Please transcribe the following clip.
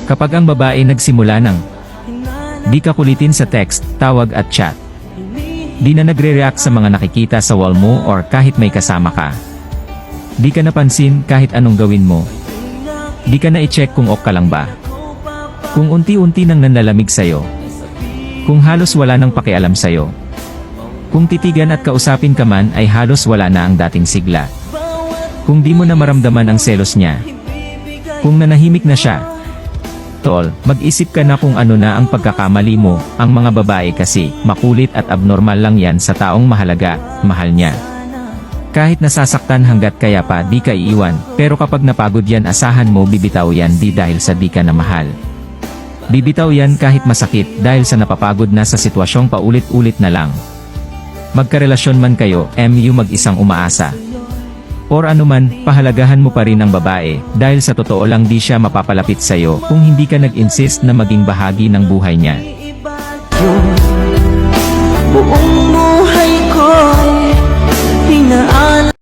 Kapag ang babae nagsimula ng di ka kulitin sa text, tawag at chat. Di na nagre-react sa mga nakikita sa wall mo or kahit may kasama ka. Di ka napansin kahit anong gawin mo. Di ka na i-check kung ok ka lang ba. Kung unti-unti nang nanlalamig sa'yo. Kung halos wala nang pakialam sa'yo. Kung titigan at kausapin ka man ay halos wala na ang dating sigla. Kung di mo na maramdaman ang selos niya. Kung nanahimik na siya. Tol, mag-isip ka na kung ano na ang pagkakamali mo. Ang mga babae kasi, makulit at abnormal lang yan sa taong mahalaga, mahal niya. Kahit nasasaktan hanggat kaya pa di ka iiwan, pero kapag napagod yan asahan mo bibitaw yan di dahil sa di ka na mahal. Bibitaw yan kahit masakit dahil sa napapagod na sa sitwasyong paulit-ulit na lang. Magkarelasyon man kayo, mag-isang umaasa. Or anuman, pahalagahan mo pa rin ang babae, dahil sa totoo lang di siya mapapalapit sa'yo kung hindi ka nag-insist na maging bahagi ng buhay niya.